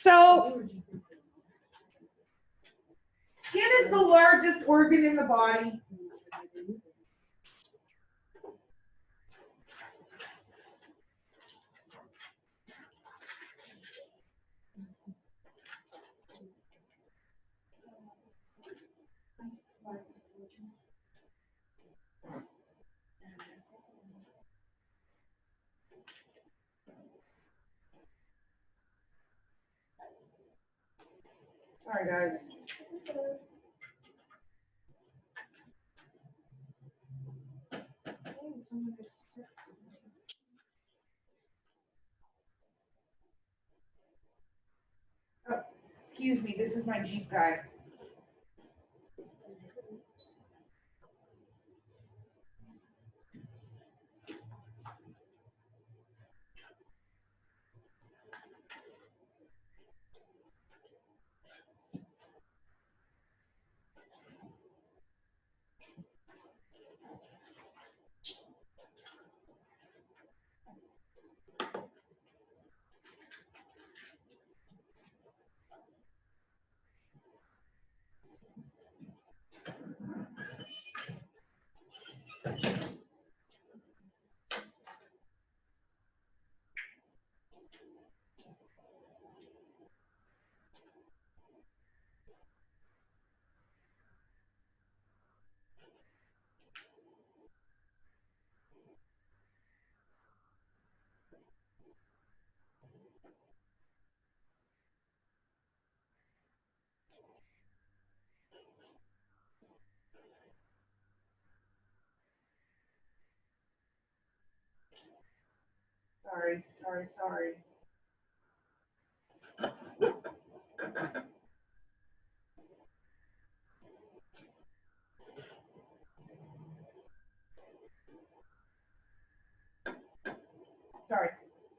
So, skin is the largest organ in the body. All right, guys. Oh, excuse me, this is my Jeep guy. Sorry. Sorry.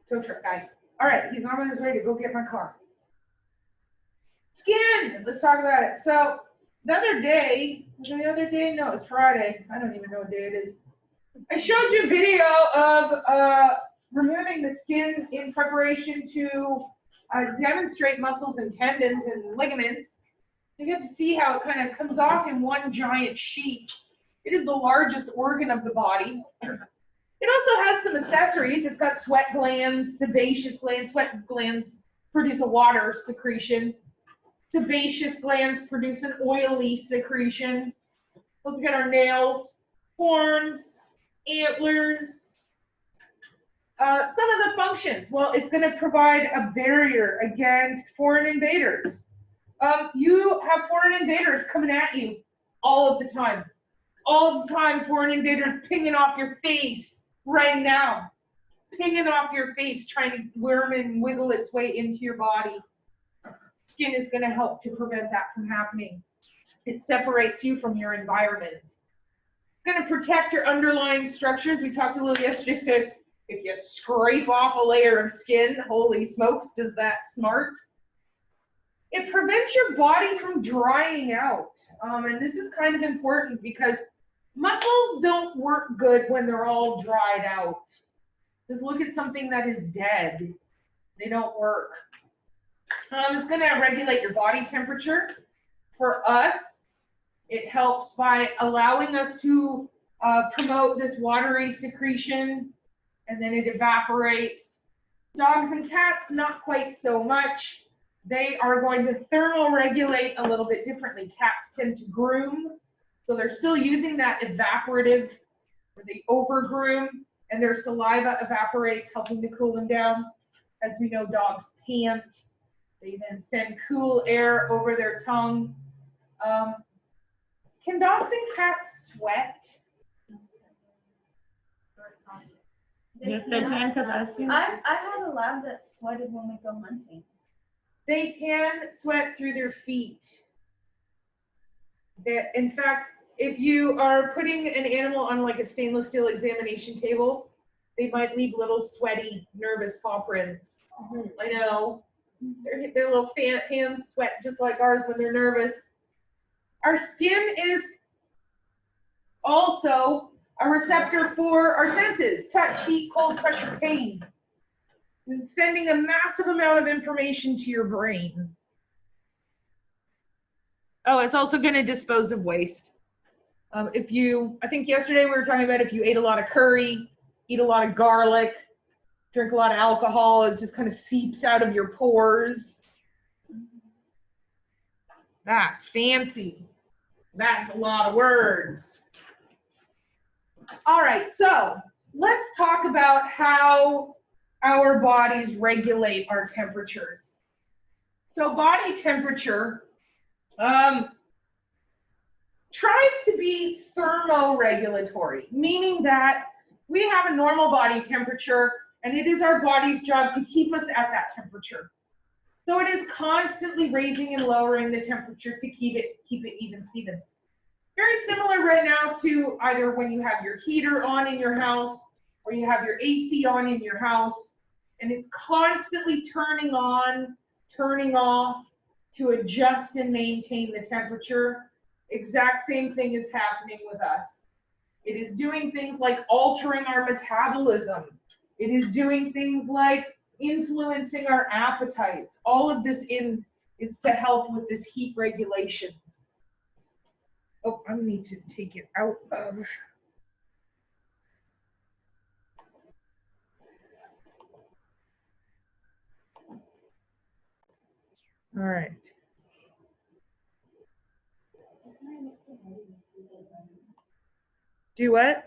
Tow truck guy. All right, he's on his way to go get my car. Skin! Let's talk about it. So, the other day, no, it's Friday. I don't even know what day it is. I showed you a video of removing the skin in preparation to demonstrate muscles and tendons and ligaments. You get to see how it kind of comes off in one giant sheet. It is the largest organ of the body. It also has some accessories. It's got sweat glands, sebaceous glands. Sweat glands produce a water secretion. Sebaceous glands produce an oily secretion. Let's get our nails, horns, antlers. Some of the functions. Well, it's going to provide a barrier against foreign invaders. You have foreign invaders coming at you all of the time. All the time, foreign invaders pinging off your face right now. Pinging off your face, trying to worm and wiggle its way into your body. Skin is going to help to prevent that from happening. It separates you from your environment. It's going to protect your underlying structures. We talked a little yesterday. If you scrape off a layer of skin, holy smokes, does that smart. It prevents your body from drying out. And this is kind of important because muscles don't work good when they're all dried out. Just look at something that is dead. They don't work. It's going to regulate your body temperature. For us, it helps by allowing us to promote this watery secretion, and then it evaporates. Dogs and cats, not quite so much. They are going to thermoregulate a little bit differently. Cats tend to groom, so they're still using that evaporative, or the overgroom, and their saliva evaporates, helping to cool them down. As we know, dogs pant. They then send cool air over their tongue. Can dogs and cats sweat? Yes, they can, because I had a lab that sweated when we go hunting. They can sweat through their feet. In fact, if you are putting an animal on like a stainless steel examination table, they might leave little sweaty, nervous paw prints. I know. Their little hands sweat just like ours when they're nervous. Our skin is also a receptor for our senses: touch, heat, cold, pressure, pain. It's sending a massive amount of information to your brain. Oh, it's also going to dispose of waste. I think yesterday we were talking about if you ate a lot of curry, eat a lot of garlic, drink a lot of alcohol, it just kind of seeps out of your pores. That's fancy. That's a lot of words. All right, so let's talk about how our bodies regulate our temperatures. So body temperature tries to be thermoregulatory, meaning that we have a normal body temperature and it is our body's job to keep us at that temperature. So it is constantly raising and lowering the temperature to keep it even Steven. Very similar right now to either when you have your heater on in your house or you have your AC on in your house, and it's constantly turning on, turning off to adjust and maintain the temperature. Exact same thing is happening with us. It is doing things like altering our metabolism. It is doing things like influencing our appetites. All of this is to help with this heat regulation. Oh, I need to take it out of. All right. Do what?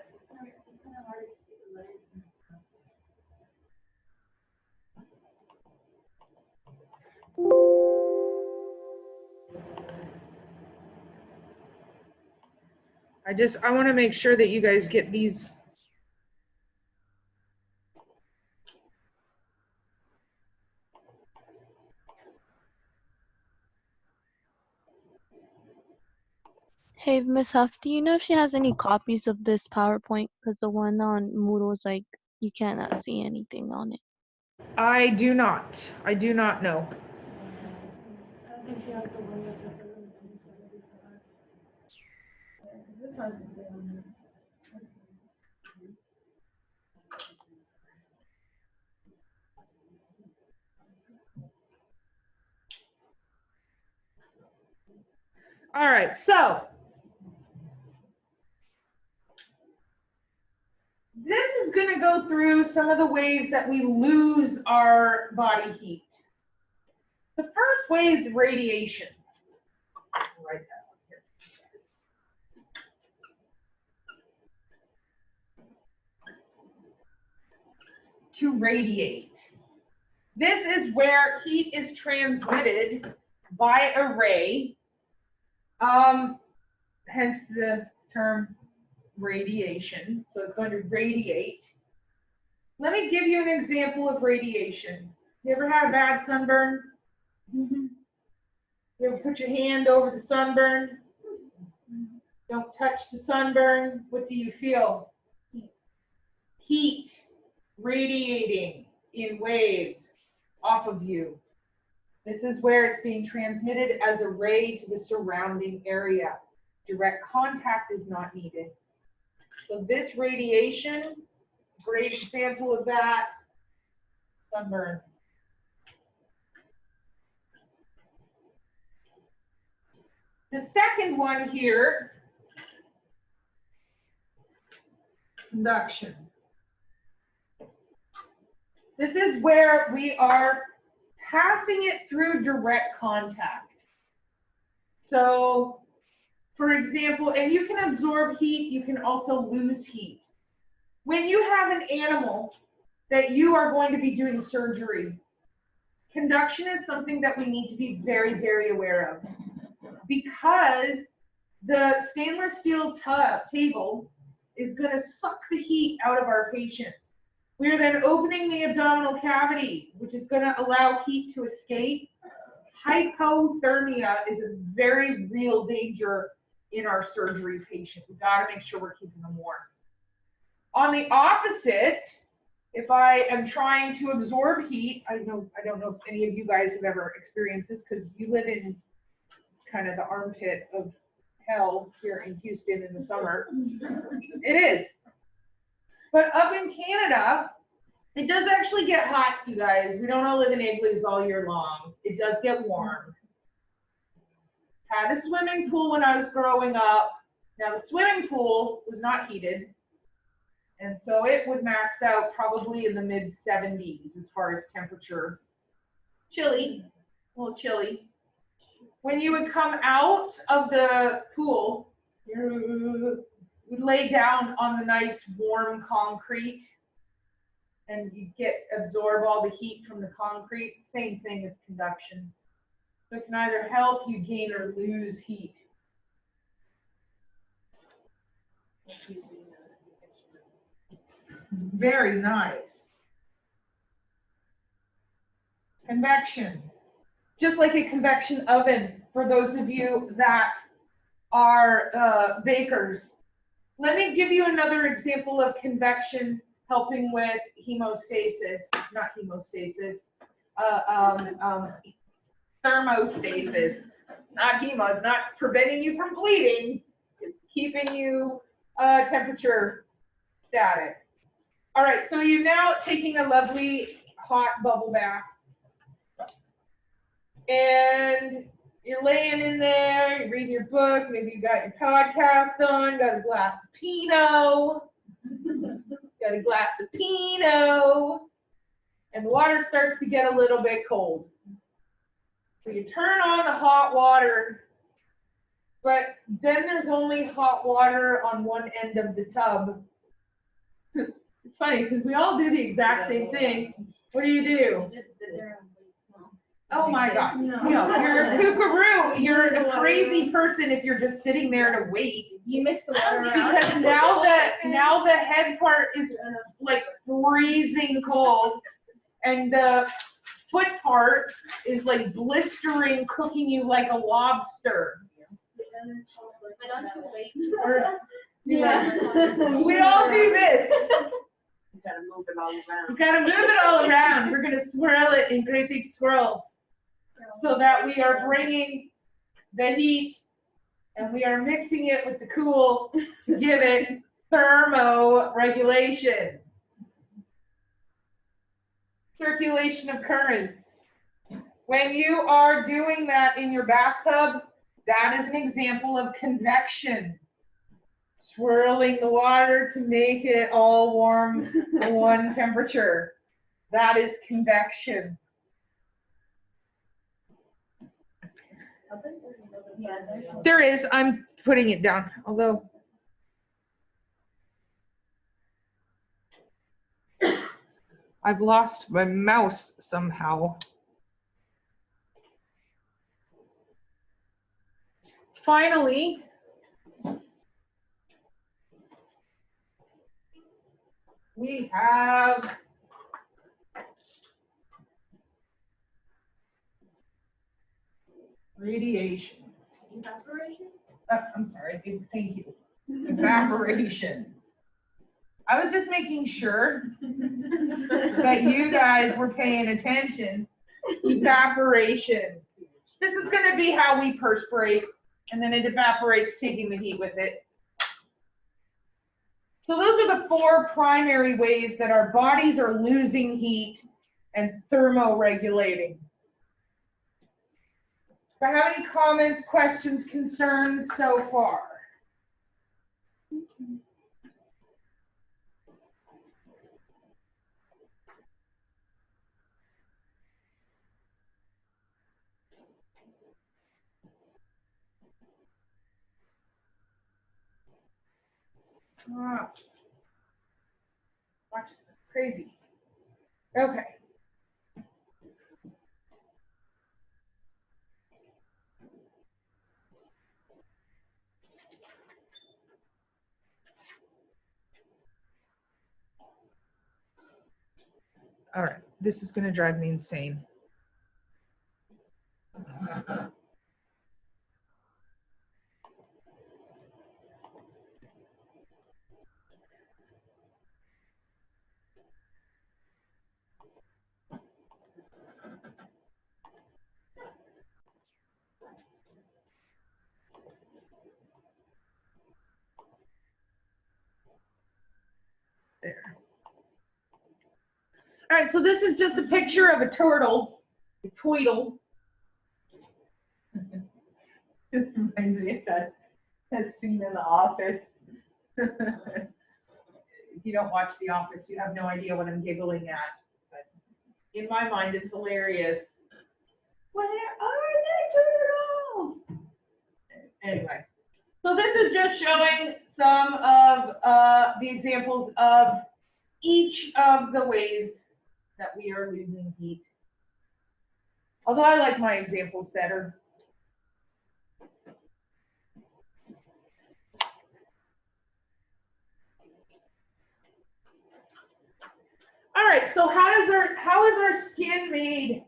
I want to make sure that you guys get these. Hey, Miss Huff, do you know if she has any copies of this PowerPoint? Because the one on Moodle is like, you cannot see anything on it. I do not. I do not know. All right, so this is going to go through some of the ways that we lose our body heat. The first way is radiation. Write that one here. To radiate. This is where heat is transmitted by a ray, hence the term radiation. So it's going to radiate. Let me give you an example of radiation. You ever had a bad sunburn? Mm-hmm. You ever put your hand over the sunburn? Don't touch the sunburn. What do you feel? Heat radiating in waves off of you. This is where it's being transmitted as a ray to the surrounding area. Direct contact is not needed. So this radiation, great example of that, sunburn. The second one here, conduction. This is where we are passing it through direct contact. So, for example, and you can absorb heat, you can also lose heat. When you have an animal that you are going to be doing surgery, conduction is something that we need to be very, very aware of, because the stainless steel table is going to suck the heat out of our patient. We are then opening the abdominal cavity, which is going to allow heat to escape. Hypothermia is a very real danger in our surgery patient. We've got to make sure we're keeping them warm. On the opposite, if I am trying to absorb heat, I don't know if any of you guys have ever experienced this, because you live in kind of the armpit of hell here in Houston in the summer. It is. But up in Canada, It does actually get hot, you guys. We don't all live in igloos all year long. It does get warm. Had a swimming pool when I was growing up. Now the swimming pool was not heated. And so it would max out probably in the mid 70s as far as temperature. Chilly, a little chilly. When you would come out of the pool, you would lay down on the nice warm concrete and you absorb all the heat from the concrete. Same thing as convection. So it can either help you gain or lose heat. Very nice. Convection. Just like a convection oven for those of you that are bakers. Let me give you another example of convection helping with hemostasis, not hemostasis, thermostasis. Not hemo, it's not preventing you from bleeding, it's keeping you temperature static. All right, so you're now taking a lovely hot bubble bath. And you're laying in there, you're reading your book, maybe you got your podcast on, got a glass of Pinot, and the water starts to get a little bit cold. So you turn on the hot water, but then there's only hot water on one end of the tub. It's funny because we all do the exact same thing. What do you do? Oh my God. No, you're a kookaroo. You're a crazy person if you're just sitting there to wait. You mix the water around. Because now the head part is like freezing cold and the foot part is like blistering, cooking you like a lobster. But don't you wait? Yeah. We all do this. You gotta move it all around. You gotta move it all around. We're gonna swirl it in great big swirls so that we are bringing the heat and we are mixing it with the cool to give it thermoregulation. Circulation of currents. When you are doing that in your bathtub, that is an example of convection. Swirling the water to make it all warm at one temperature. That is convection. There is, I'm putting it down, although I've lost my mouse somehow. Finally, we have radiation. Evaporation? I'm sorry, thank you. Evaporation. I was just making sure that you guys were paying attention. Evaporation. This is going to be how we perspirate, and then it evaporates, taking the heat with it. So those are the four primary ways that our bodies are losing heat and thermoregulating. Do I have any comments, questions, concerns so far? Ah. Watch it. Crazy. Okay. All right, this is going to drive me insane. There. right, so this is just a picture of a turtle, a tweedle. This reminds me of that scene in The Office. If you don't watch The Office, you have no idea what I'm giggling at. But in my mind, it's hilarious. Where are the turtles? Anyway, so this is just showing some of the examples of each of the ways that we are losing heat. Although I like my examples better. All right, so how is our skin made?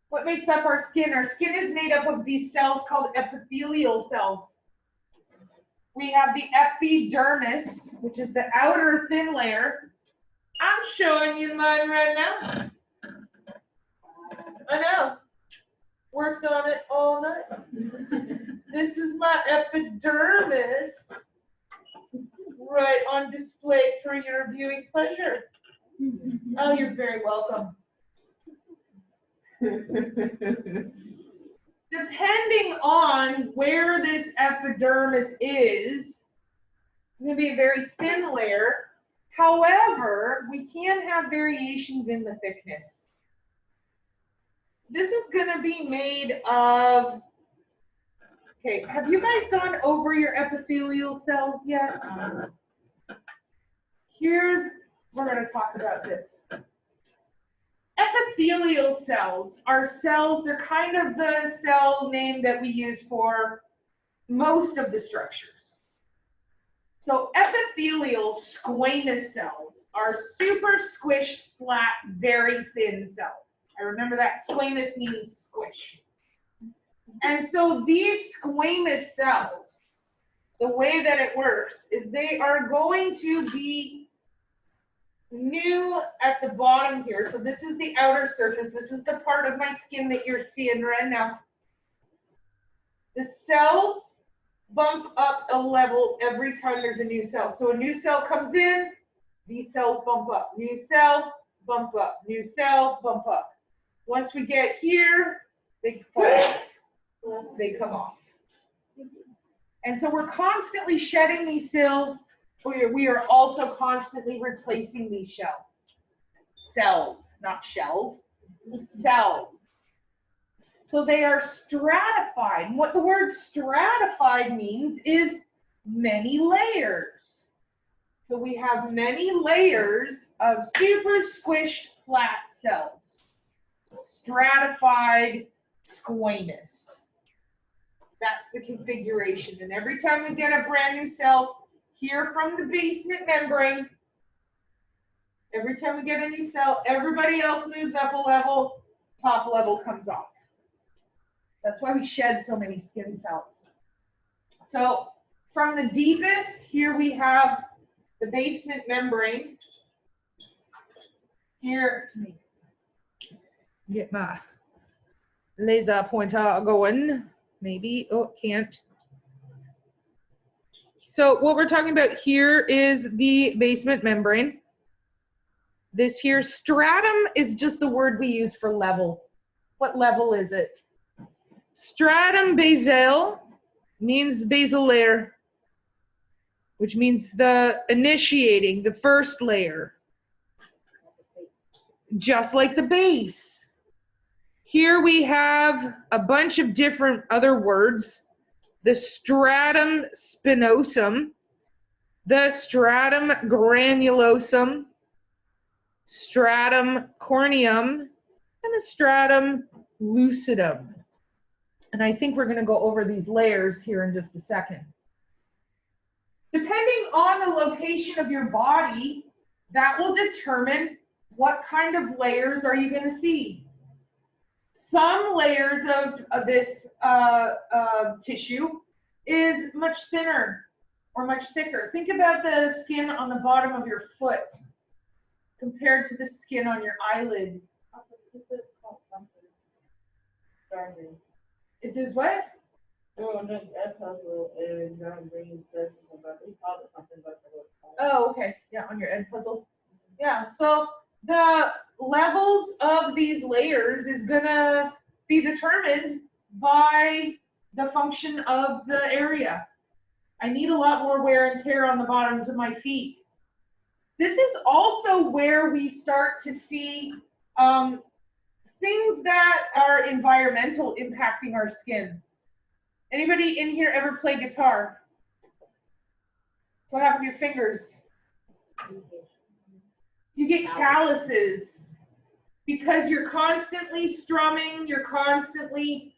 What makes up our skin? Our skin is made up of these cells called epithelial cells. We have the epidermis, which is the outer thin layer. I'm showing you mine right now. I know. Worked on it all night. This is my epidermis, right on display for your viewing pleasure. Oh, you're very welcome. Depending on where this epidermis is, it's going to be a very thin layer. However, we can have variations in the thickness. This is going to be made of, okay, have you guys gone over your epithelial cells yet? We're going to talk about this. Epithelial cells are cells, they're kind of the cell name that we use for most of the structures. So epithelial squamous cells are super squished, flat, very thin cells. I remember that squamous means squish. And so these squamous cells, the way that it works is they are going to be new at the bottom here. So this is the outer surface. This is the part of my skin that you're seeing right now. The cells bump up a level every time there's a new cell. So a new cell comes in, these cells bump up. New cell, bump up. New cell, bump up. Once we get here, they fall off. They come off. And so we're constantly shedding these cells. We are also constantly replacing these shells. Cells, not shells, cells. So they are stratified. And what the word stratified means is many layers. So we have many layers of super squished flat cells. Stratified squamous. That's the configuration. And every time we get a brand new cell, here from the basement membrane, every time we get a new cell, everybody else moves up a level, top level comes off. That's why we shed so many skin cells. So from the deepest, here we have the basement membrane. Here, get my laser pointer going, maybe, oh, can't. So what we're talking about here is the basement membrane. This here, stratum is just the word we use for level. What level is it? Stratum basale means basal layer, which means the initiating, the first layer. Just like the base. Here we have a bunch of different other words. The stratum spinosum, the stratum granulosum, stratum corneum, and the stratum lucidum. And I think we're going to go over these layers here in just a second. Depending on the location of your body, that will determine what kind of layers are you going to see. Some layers of this tissue is much thinner or much thicker. Think about the skin on the bottom of your foot compared to the skin on your eyelid. It does what? Oh, no, that puzzle is John Green says about he called it something, but Oh, okay. Yeah, on your Ed puzzle. Yeah, so the levels of these layers is gonna be determined by the function of the area. I need a lot more wear and tear on the bottoms of my feet. This is also where we start to see things that are environmental impacting our skin. Anybody in here ever play guitar? What happened to your fingers? You get calluses because you're constantly strumming, you're constantly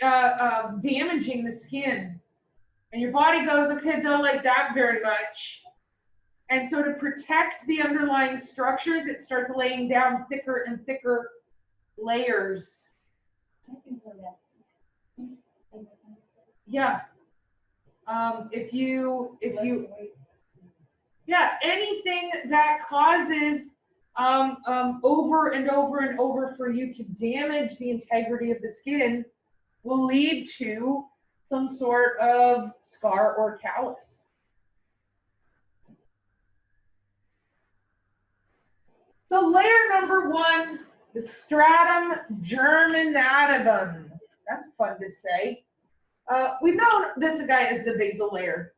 damaging the skin. And your body goes, okay, don't like that very much. And so to protect the underlying structures, it starts laying down thicker and thicker layers. Yeah. Yeah, anything that causes over and over and over for you to damage the integrity of the skin will lead to some sort of scar or callus. So layer number 1, the stratum germinativum. That's fun to say. We've known this guy as the basal layer.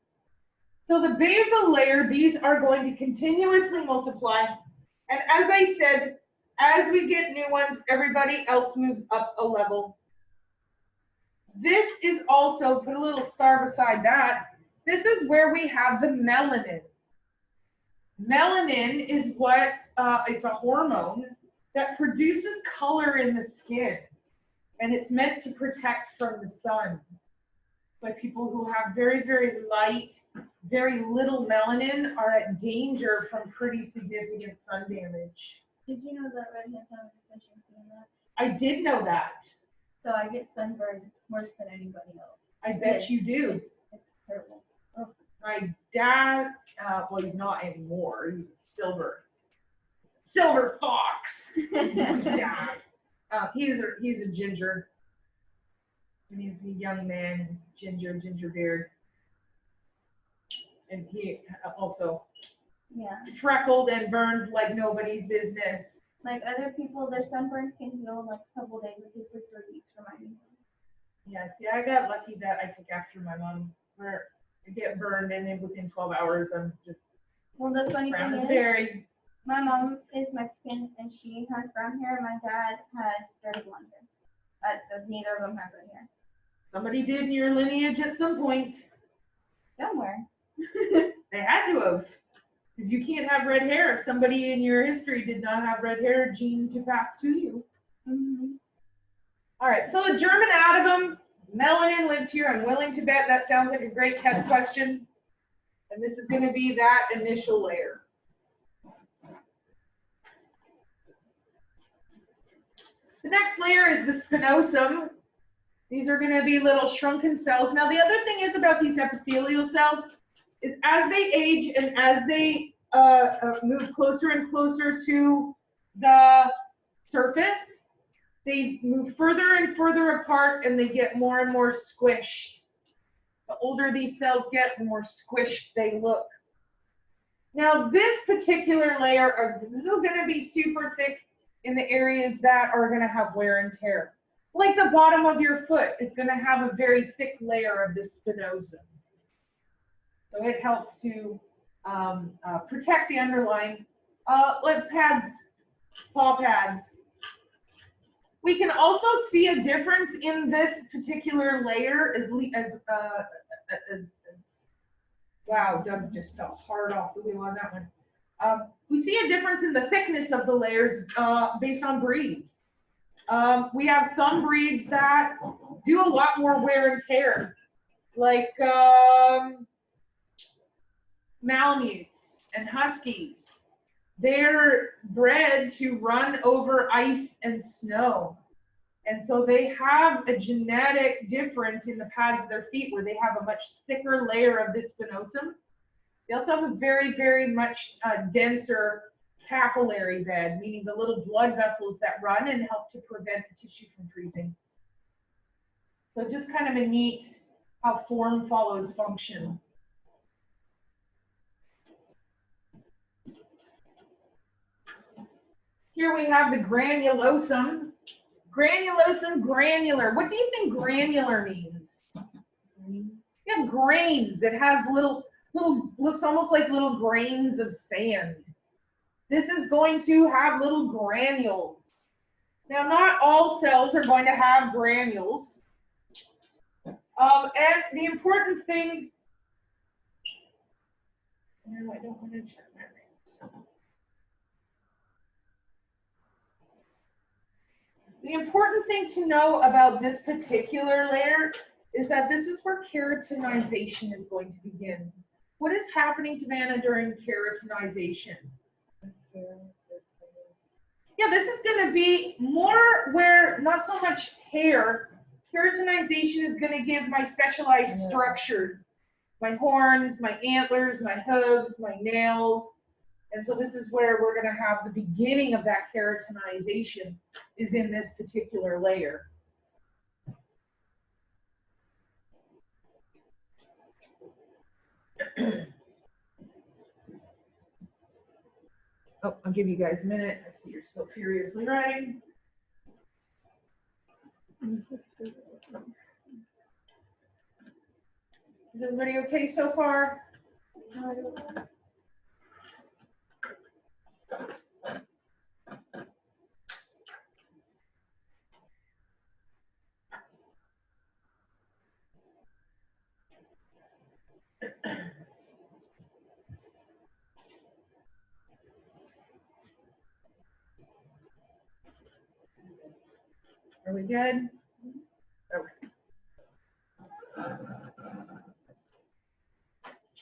So the basal layer, these are going to continuously multiply. And as I said, as we get new ones, everybody else moves up a level. This is also, put a little star beside that, this is where we have the melanin. Melanin is what, it's a hormone that produces color in the skin. And it's meant to protect from the sun. But people who have very, very light, very little melanin are at danger from pretty significant sun damage. Did you know that redheads have deficiency in that? I did know that. So I get sunburned worse than anybody else. I bet you do. It's terrible. My dad, well, he's not anymore. He's a silver fox. Yeah. He's a ginger. And he's a young man. He's ginger beard. And he also freckled and burned like nobody's business. Like other people, their sunburns can heal in like a couple days. It takes like 3 weeks for mine. Yeah, see, I got lucky that I took after my mom, where I get burned and then within 12 hours I'm just Well, the funny brown thing as is, berry. my mom is Mexican and she has brown hair. My dad has dirty blonde hair. Neither of them have red hair. Somebody did in your lineage at some point. Somewhere. They had to have. Because you can't have red hair if somebody in your history did not have red hair gene to pass to you. Mm-hmm. All right, so the germinativum, melanin lives here. I'm willing to bet that sounds like a great test question. And this is going to be that initial layer. The next layer is the spinosum. These are going to be little shrunken cells. Now, the other thing is about these epithelial cells is as they age and as they move closer and closer to the surface, they move further and further apart and they get more and more squished. The older these cells get, the more squished they look. Now, this particular layer, this is going to be super thick in the areas that are going to have wear and tear. Like the bottom of your foot is going to have a very thick layer of this spinosum. So it helps to protect the underlying, like pads, paw pads. We can also see a difference in this particular layer wow, Doug just fell hard off the wheel on that one. We see a difference in the thickness of the layers based on breeds. We have some breeds that do a lot more wear and tear, like Malamutes and Huskies. They're bred to run over ice and snow. And so they have a genetic difference in the pads of their feet where they have a much thicker layer of this spinosum. They also have a very, very much denser capillary bed, meaning the little blood vessels that run and help to prevent the tissue from freezing. So just kind of a neat how form follows function. Here we have the granulosum. Granulosum, granular. What do you think granular means? Yeah, grains. It has little, looks almost like little grains of sand. This is going to have little granules. Now, not all cells are going to have granules. And the important thing, no, I don't want to check my rings. The important thing to know about this particular layer is that this is where keratinization is going to begin. What is happening to Vanna during keratinization? Yeah, this is going to be more where not so much hair. Keratinization is going to give my specialized structures, my horns, my antlers, my hooves, my nails. And so this is where we're going to have the beginning of that keratinization is in this particular layer. Oh, I'll give you guys a minute. I see you're still furiously writing. Is everybody okay so far? Are we good? Okay.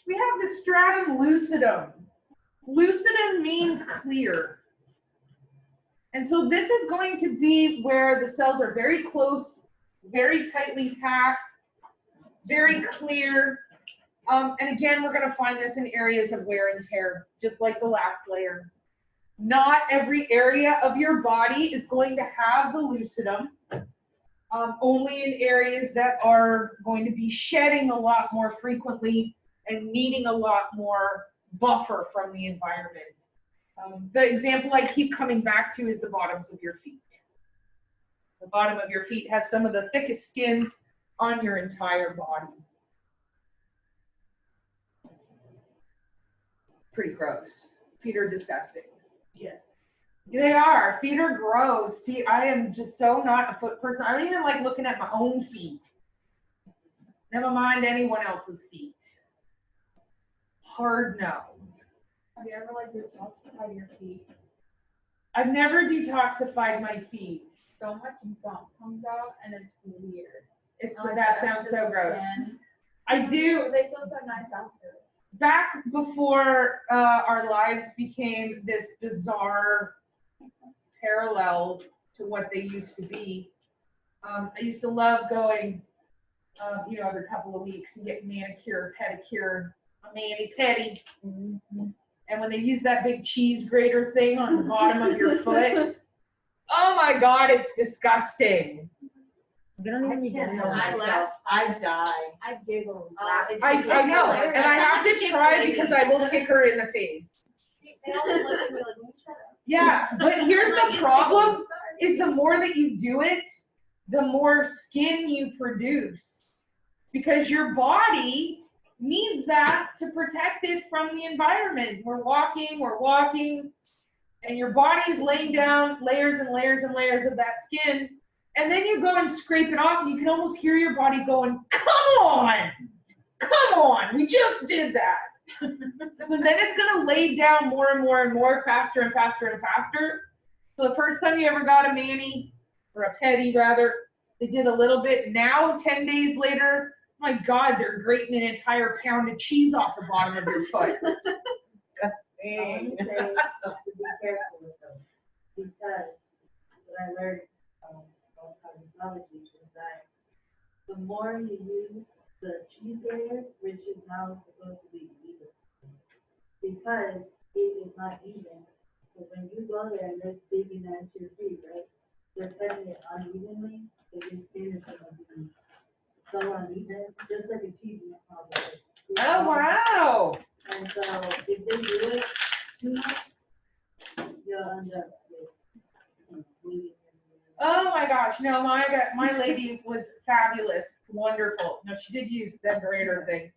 We have the stratum lucidum. Lucidum means clear. And so this is going to be where the cells are very close, very tightly packed, very clear. And again, we're going to find this in areas of wear and tear, just like the last layer. Not every area of your body is going to have the lucidum, only in areas that are going to be shedding a lot more frequently and needing a lot more buffer from the environment. The example I keep coming back to is the bottoms of your feet. The bottom of your feet has some of the thickest skin on your entire body. Pretty gross. Feet are disgusting. Yes. They are. Feet are gross. Feet, I am just so not a foot person. I don't even like looking at my own feet. Never mind anyone else's feet. Hard no. Have you ever like detoxified your feet? I've never detoxified my feet. So much gunk comes out and it's weird. It's Like that the sounds so extra gross. skin. I do. They feel so nice after. Back before our lives became this bizarre parallel to what they used to be, I used to love going, every couple of weeks and getting manicure, pedicure, a mani-pedi. And when they use that big cheese grater thing on the bottom of your foot, oh my God, it's disgusting. You don't even need to know I myself. laugh. I die. I giggle. I know, and I have to try because I will kick her in the face. They always look at me like, shut up. Yeah, but here's the problem, is the more that you do it, the more skin you produce. Because your body needs that to protect it from the environment. We're walking, and your body is laying down layers and layers and layers of that skin. And then you go and scrape it off, and you can almost hear your body going, come on, we just did that. So then it's gonna lay down more and more and more, faster and faster and faster. So the first time you ever got a mani, or a pedi rather, they did a little bit. Now, 10 days later, my God, they're grating an entire pound of cheese off the bottom of your foot. I want to say to be careful with them because what I learned from cosmetology is that the more you use the cheese grater, which is now supposed to be even, because it is not even. So when you go there and they're digging at your feet, right, they're cutting it unevenly, so your skin is going to be so uneven, just like a cheese probably. Oh, wow. And so if they do it too much, you'll end up with my lady was fabulous, wonderful. No, she did use the grater thing,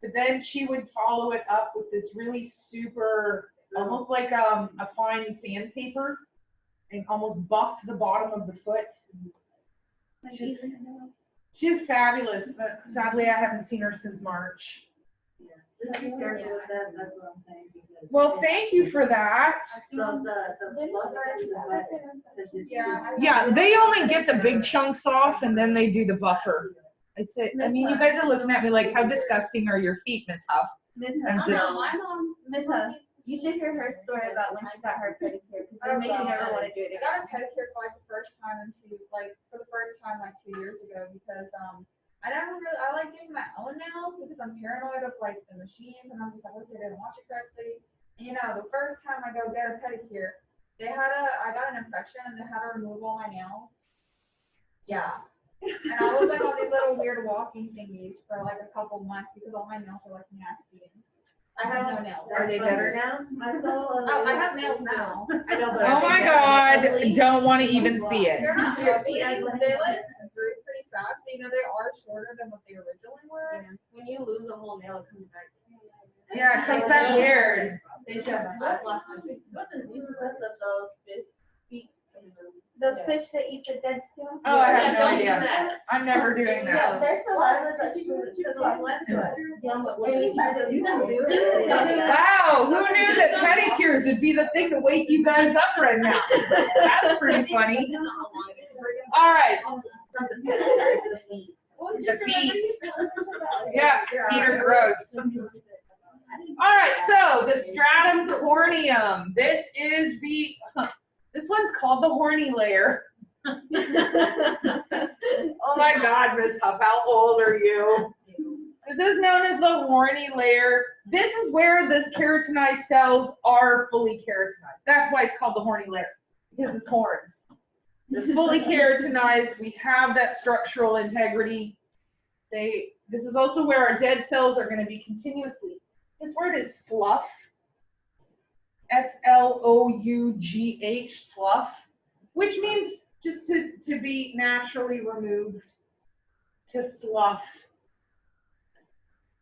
but then she would follow it up with this really super, almost like a fine sandpaper, and almost buff the bottom of the foot. She's fabulous, but sadly I haven't seen her since March. Just be careful with that, that's what I'm saying. Because Well, thank you for that. So the Yeah. Yeah, they only get the big chunks off and then they do the buffer. I mean, you guys are looking at me like, how disgusting are your feet, Miss Huff? Miss I'm Huff, just- my mom, Miss Huff, you should hear her story about when she got her pedicure, because it made you never want to do it I got a again. pedicure for like the first time for the first time like 2 years ago because I like doing my own nails because I'm paranoid of like the machines and I'm just like, okay, I didn't wash it correctly. And, you know, the first time I go get a pedicure, I got an infection and they had to remove all my nails. Yeah. And I was like on these little weird walking thingies for like a couple months because all my nails were like nasty. I have no nails. Are they better now? Oh, I have nails now. I know, but. Oh my God, don't want to even see it. They're not healthy. They like grew pretty fast, but you know they are shorter than what they originally were. When you lose a whole nail, it comes back. Yeah, it comes back weird. Those fish that eat the dead skin? Oh, I have no don't do idea. that. I'm never doing that. There's a lot of us that Wow, who knew that pedicures would be the thing to wake you guys up right now? That's pretty funny. All right, the feet. Yeah, feet are gross. All right, so the stratum corneum. This one's called the horny layer. Oh my God, Miss Huff, how old are you? This is known as the horny layer. This is where the keratinized cells are fully keratinized. That's why it's called the horny layer, because it's horns. They're fully keratinized. We have that structural integrity. This is also where our dead cells are going to be continuously. This word is slough. S-L-O-U-G-H, slough, which means just to be naturally removed, to slough.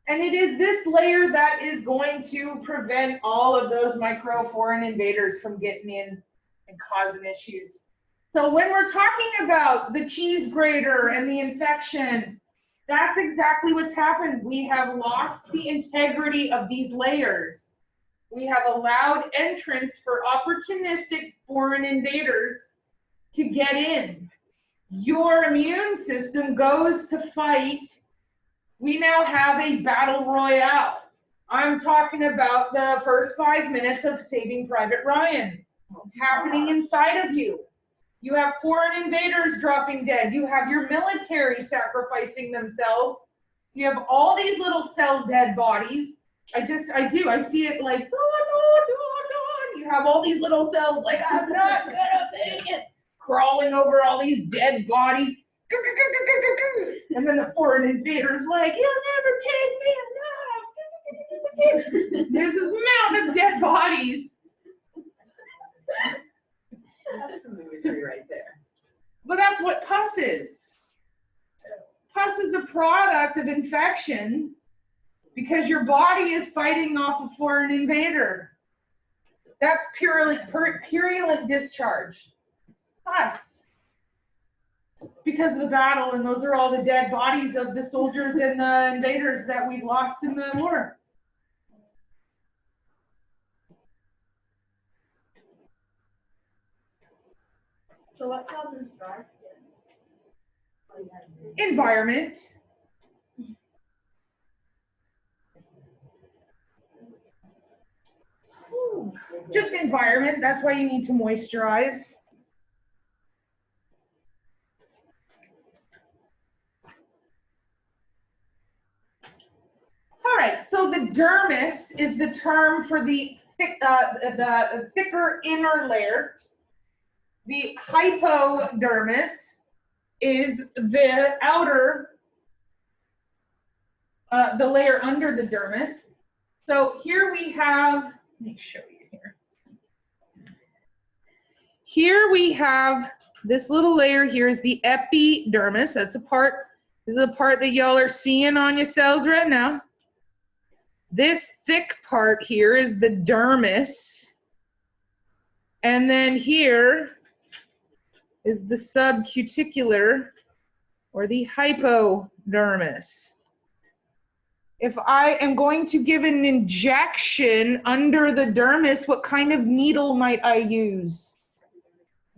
And it is this layer that is going to prevent all of those micro-foreign invaders from getting in and causing issues. So when we're talking about the cheese grater and the infection, that's exactly what's happened. We have lost the integrity of these layers. We have allowed entrance for opportunistic foreign invaders to get in. Your immune system goes to fight. We now have a battle royale. I'm talking about the first 5 minutes of Saving Private Ryan happening inside of you. You have foreign invaders dropping dead. You have your military sacrificing themselves. You have all these little cell dead bodies. I see it like, you have all these little cells like, I'm not gonna make it, crawling over all these dead bodies. And then the foreign invader's like, you'll never take me alive. There's this mountain of dead bodies. That's some imagery right there. But that's what pus is. Pus is a product of infection because your body is fighting off a foreign invader. That's purulent discharge. Pus. Because of the battle, and those are all the dead bodies of the soldiers and the invaders that we've lost in the war. So what causes dry skin? Environment. Just environment. That's why you need to moisturize. All right, so the dermis is the term for the thicker inner layer. The hypodermis is the outer, the layer under the dermis. So here we have, let me show you here. Here we have this little layer here is the epidermis. That's a part, this is a part that y'all are seeing on yourselves right now. This thick part here is the dermis. And then here is the subcuticular or the hypodermis. If I am going to give an injection under the dermis, what kind of needle might I use?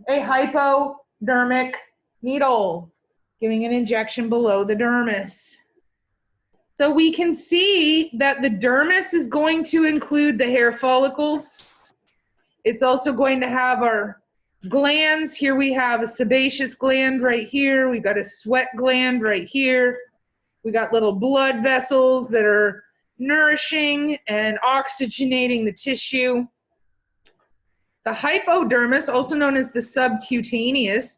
A hypodermic needle, giving an injection below the dermis. So we can see that the dermis is going to include the hair follicles. It's also going to have our glands. Here we have a sebaceous gland right here. We got a sweat gland right here. We got little blood vessels that are nourishing and oxygenating the tissue. The hypodermis, also known as the subcutaneous,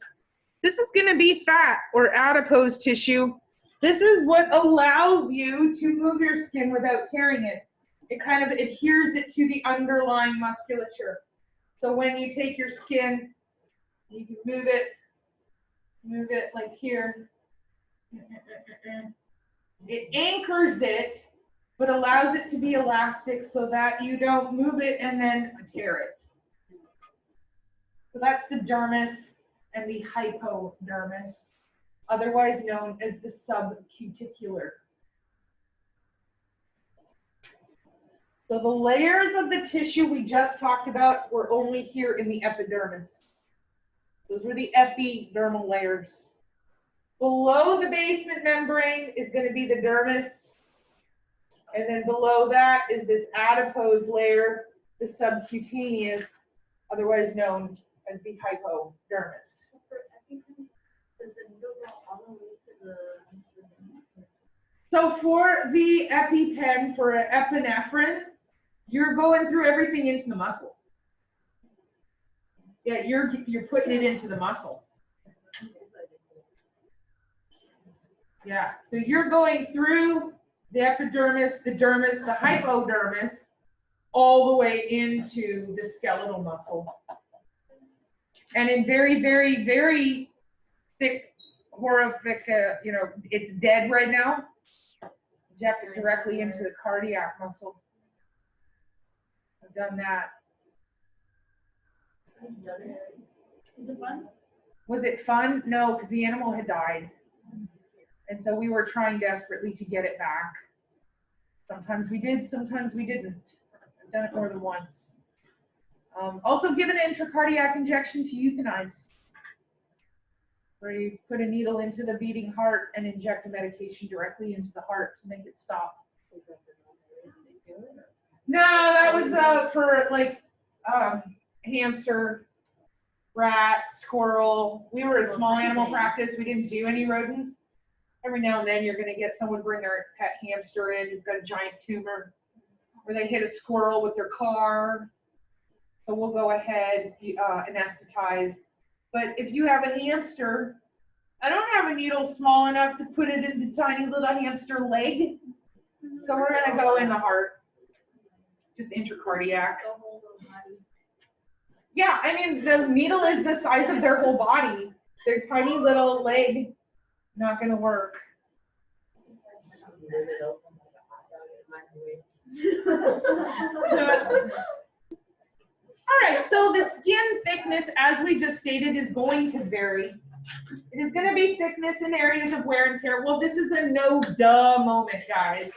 this is going to be fat or adipose tissue. This is what allows you to move your skin without tearing it. It kind of adheres it to the underlying musculature. So when you take your skin, you can move it like here. It anchors it, but allows it to be elastic so that you don't move it and then tear it. So that's the dermis and the hypodermis, otherwise known as the subcuticular. So the layers of the tissue we just talked about were only here in the epidermis. Those were the epidermal layers. Below the basement membrane is going to be the dermis. And then below that is this adipose layer, the subcutaneous, otherwise known as the hypodermis. So for the EpiPen, for an epinephrine, you're going through everything into the muscle. Yeah, you're putting it into the muscle. Yeah, so you're going through the epidermis, the dermis, the hypodermis, all the way into the skeletal muscle. And in very, very, very sick, horrific, it's dead right now, inject it directly into the cardiac muscle. I've done that. Is it fun? Was it fun? No, because the animal had died. And so we were trying desperately to get it back. Sometimes we did, sometimes we didn't. I've done it more than once. Also given an intracardiac injection to euthanize, where you put a needle into the beating heart and inject a medication directly into the heart to make it stop. No, that was for like hamster, rat, squirrel. We were a small animal practice. We didn't do any rodents. Every now and then you're going to get someone bring their pet hamster in who's got a giant tumor, or they hit a squirrel with their car. So we'll go ahead, anesthetize. But if you have a hamster, I don't have a needle small enough to put it in the tiny little hamster leg. So we're going to go in the heart, just intracardiac. Yeah, I mean, the needle is the size of their whole body. Their tiny little leg, not going to work. All right, so the skin thickness, as we just stated, is going to vary. It is going to be thickness in areas of wear and tear. Well, this is a no duh moment, guys.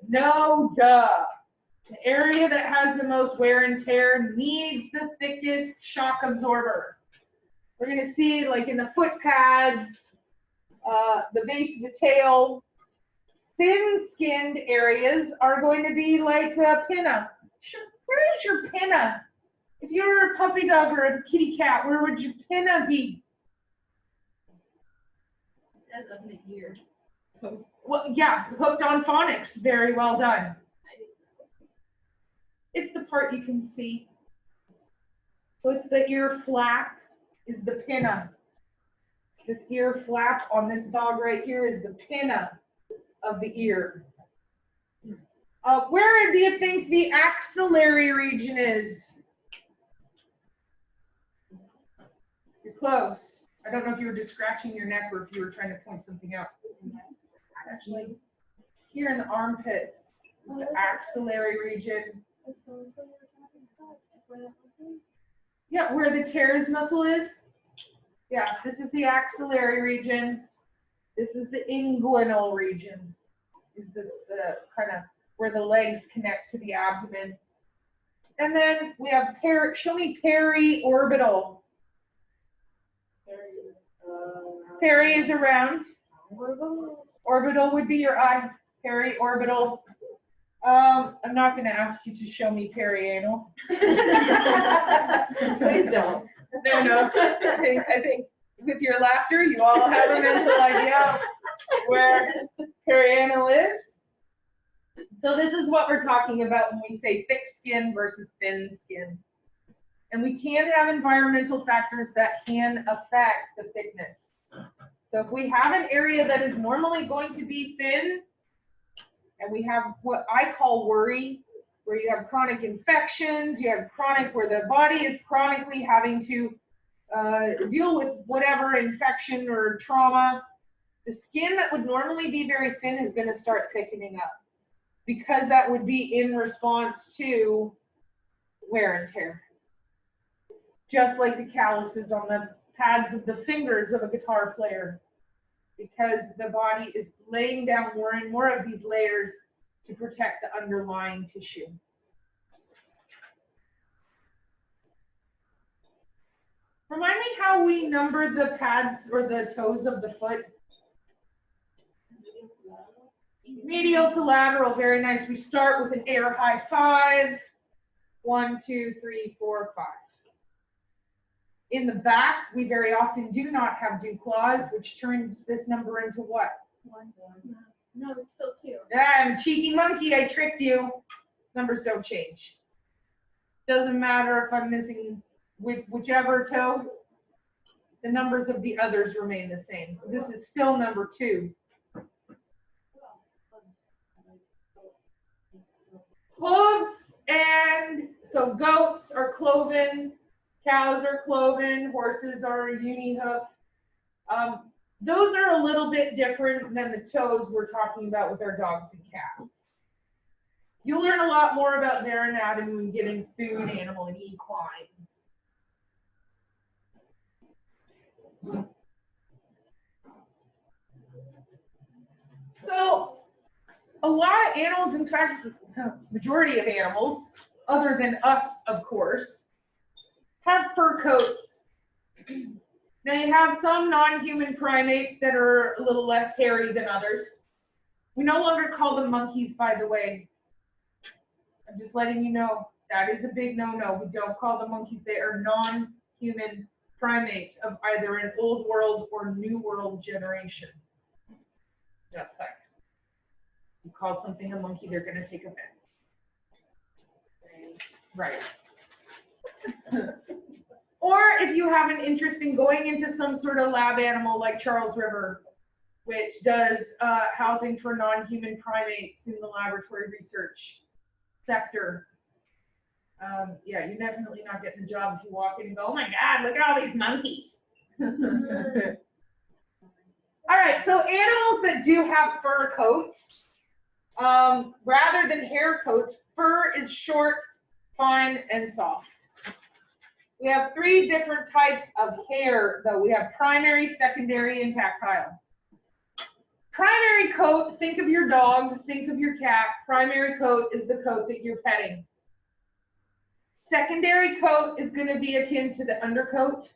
No duh. The area that has the most wear and tear needs the thickest shock absorber. We're going to see like in the foot pads, the base of the tail. Thin-skinned areas are going to be like the pinna. Where is your pinna? If you were a puppy dog or a kitty cat, where would your pinna be? It says up in the ear. Well, yeah, hooked on phonics. Very well done. It's the part you can see. So it's the ear flap is the pinna. This ear flap on this dog right here is the pinna of the ear. Where do you think the axillary region is? You're close. I don't know if you were just scratching your neck or if you were trying to point something out. Actually, here in the armpits, is the axillary region. Yeah, where the teres muscle is. Yeah, this is the axillary region. This is the inguinal region. Is this the kind of where the legs connect to the abdomen? And then we have show me periorbital. Peri is around. Orbital would be your eye. Periorbital. I'm not going to ask you to show me perianal. Please don't. No. I think with your laughter, you all have a mental idea of where perianal is. So this is what we're talking about when we say thick skin versus thin skin. And we can have environmental factors that can affect the thickness. So if we have an area that is normally going to be thin, and we have what I call worry, where you have chronic infections, you have chronic, where the body is chronically having to deal with whatever infection or trauma, the skin that would normally be very thin is going to start thickening up, because that would be in response to wear and tear. Just like the calluses on the pads of the fingers of a guitar player, because the body is laying down more and more of these layers to protect the underlying tissue. Remind me how we number the pads or the toes of the foot. Medial to lateral, very nice. We start with an air high 5. 1, 2, 3, 4, 5. In the back, we very often do not have dew claws, which turns this number into what? 1. No, it's still 2. Yeah, I'm a cheeky monkey, I tricked you. Numbers don't change. Doesn't matter if I'm missing whichever toe, the numbers of the others remain the same. So this is still number 2. Hooves, and so goats are cloven, cows are cloven, horses are unihoof. Those are a little bit different than the toes we're talking about with our dogs and cats. You'll learn a lot more about their anatomy when you get in food, animal, and equine. So a lot of animals, in fact, the majority of animals, other than us, of course, have fur coats. Now you have some non-human primates that are a little less hairy than others. We no longer call them monkeys, by the way. I'm just letting you know, that is a big no-no. We don't call them monkeys. They are non-human primates of either an old world or new world generation. Just like. You call something a monkey, they're going to take offense. Right. Or if you have an interest in going into some sort of lab animal like Charles River, which does housing for non-human primates in the laboratory research sector. Yeah, you're definitely not getting the job if you walk in and go, oh my God, look at all these monkeys. All right, so animals that do have fur coats, rather than hair coats, fur is short, fine, and soft. We have 3 different types of hair, though. We have primary, secondary, and tactile. Primary coat, think of your dog, think of your cat. Primary coat is the coat that you're petting. Secondary coat is going to be akin to the undercoat.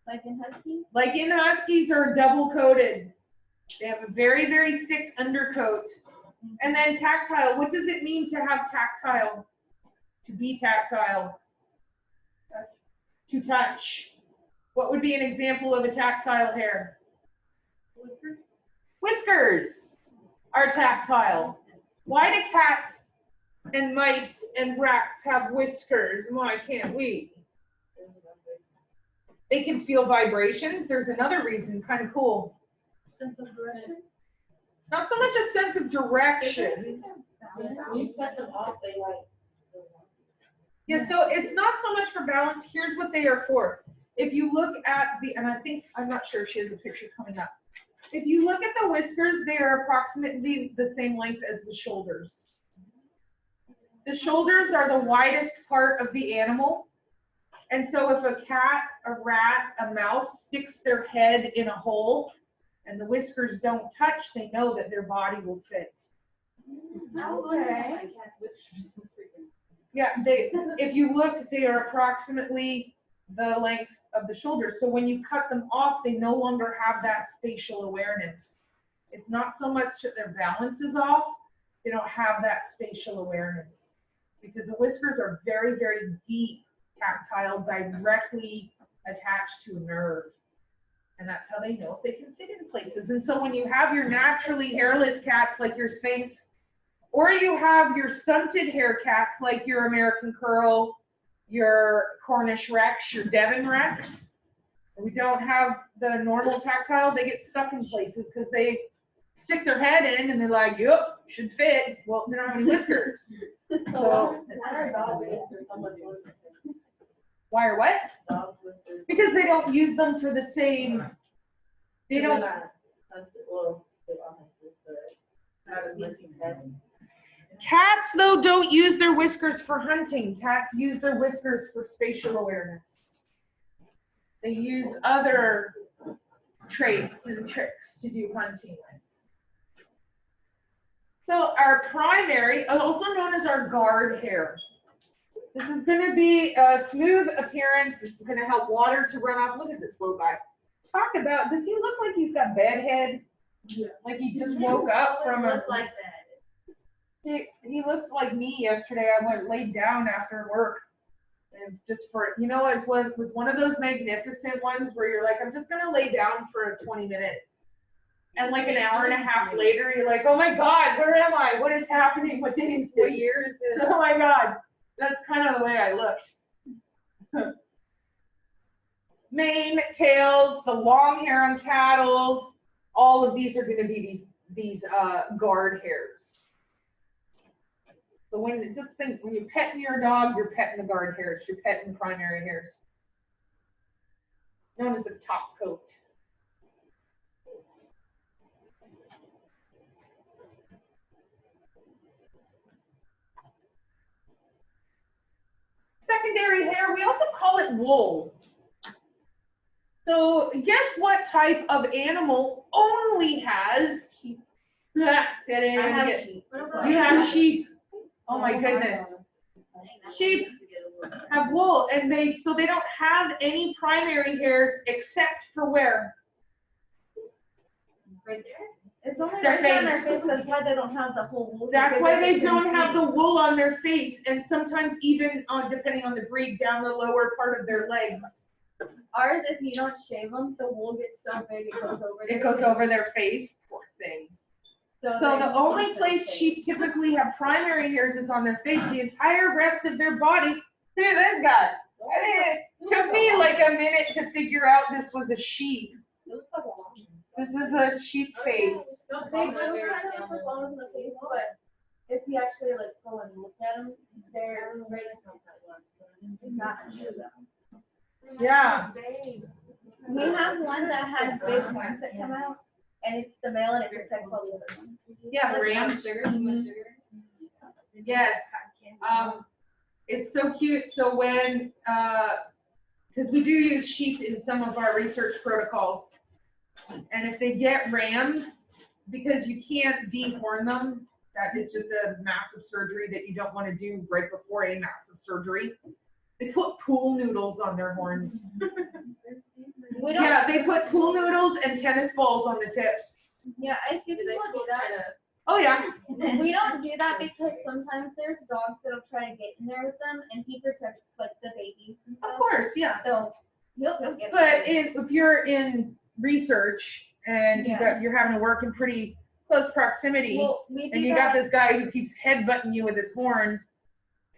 Like in huskies? Like in huskies, are double coated. They have a very, very thick undercoat. And then tactile, what does it mean to have tactile? To be tactile? To touch. What would be an example of a tactile hair? Whiskers? Whiskers are tactile. Why do cats and mice and rats have whiskers? Why can't we? They can feel vibrations. There's another reason, kind of cool. Sense of direction? Not so much a sense of direction. When you cut them off, they like. Yeah, so it's not so much for balance. Here's what they are for. if you look at and I'm not sure if she has a picture coming up. If you look at the whiskers, they are approximately the same length as the shoulders. The shoulders are the widest part of the animal. And so if a cat, a rat, a mouse sticks their head in a hole and the whiskers don't touch, they know that their body will fit. Okay. Yeah, if you look, they are approximately the length of the shoulders. So when you cut them off, they no longer have that spatial awareness. It's not so much that their balance is off, they don't have that spatial awareness. Because the whiskers are very, very deep, tactile, directly attached to a nerve. And that's how they know if they can fit in places. And so when you have your naturally hairless cats like your Sphynx, or you have your stunted hair cats like your American Curl, your Cornish Rex, your Devon Rex, we don't have the normal tactile, they get stuck in places because they stick their head in and they're like, yep, should fit. Well, they don't have any whiskers. So, Why are dog whiskers so much worse? why or what? Dog whiskers. Because they don't use them for the same, they don't, Well, they all have this, but not as much as that. cats though don't use their whiskers for hunting. Cats use their whiskers for spatial awareness. They use other traits and tricks to do hunting with. So our primary, also known as our guard hair. This is going to be a smooth appearance. This is going to help water to run off. Look at this little guy. Talk about, does he look like he's got bedhead? Yeah. Like he just woke up from a... Look like that. He looks like me yesterday. I went laid down after work. And just for, you know, it was one of those magnificent ones where you're like, I'm just going to lay down for 20 minutes. And like an hour and a half later, you're like, oh my God, where am I? What is happening? What day is it? What year is it? Oh my God. That's kind of the way I looked. Mane, tails, the long hair on cattle, all of these are going to be these guard hairs. So when just think, when you're petting your dog, you're petting the guard hairs, you're petting the primary hairs, known as the top coat. Secondary hair, we also call it wool. So guess what type of animal only has sheep? I have sheep. You have sheep. Oh my goodness. Sheep have wool, and they don't have any primary hairs except for where? Right there. It's only Their right on their face. face, that's why they don't have the whole wool. That's because why they can don't have see. the wool on their face, and sometimes even depending on the breed, down the lower part of their legs. Ours, if you don't shave them, the wool gets so big it goes over. It goes over their face. Poor things. So they the only lose their place face. sheep typically have primary hairs is on their face. The entire rest of their body. Look at this guy. It took me like a minute to figure out this was a sheep. This is a sheep face. They do kind of look like bones in the face, but if you actually like go and look at them, they're right not show them. Yeah. We have one that has big horns that come out, and it's the male, and it protects all the other ones. Yeah, the ram. Yes. It's so cute. So when, because we do use sheep in some of our research protocols, and if they get rams, because you can't dehorn them, that is just a massive surgery that you don't want to do right before a massive surgery. They put pool noodles on their horns. We don't. Yeah, they put pool noodles and tennis balls on the tips. Yeah, I see people do that. Oh yeah. We don't do that because sometimes there's dogs that'll try to get in there with them, and he protects like the babies and Of stuff. course, yeah. So he'll get. But if you're in research and Yeah. you're having to work in pretty close proximity, Well, we do and you that. got this guy who keeps headbutting you with his horns,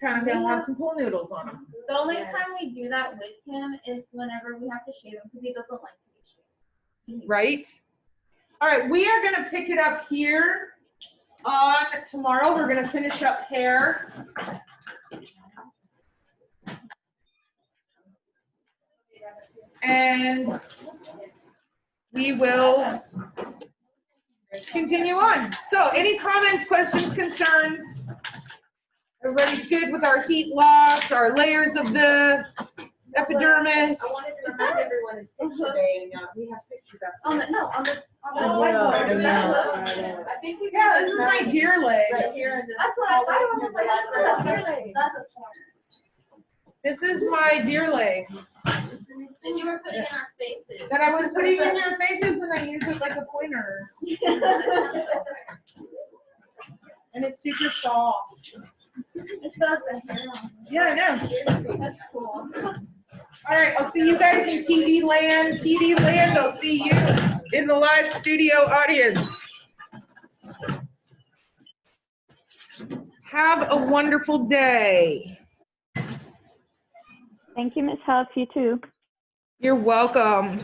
kind of gonna We want have- some pool noodles on him. The only Yes. time we do that with him is whenever we have to shave him because he doesn't like to be shaved. Right? All right, we are gonna pick it up here on tomorrow. We're gonna finish up hair. and we will continue on. So any comments, questions, concerns? Everybody's good with our heat loss, our layers of the epidermis? I wanted to remind everyone it's picture day, and we have pictures up. On the Oh, whiteboard. yeah. I think we. Yeah, this is my deer leg. Right here in this. That's what I thought it was, like, that's a corner. That's a corner. This is my deer leg And you were putting in our faces. that I was putting in your faces and I use it like a pointer. And it's super soft. It's got the hair on. Yeah, I know. That's cool. All right, I'll see you guys in TV land. TV land, I'll see you in the live studio audience. Have a wonderful day. Thank you, Ms. Huff. You too. You're welcome.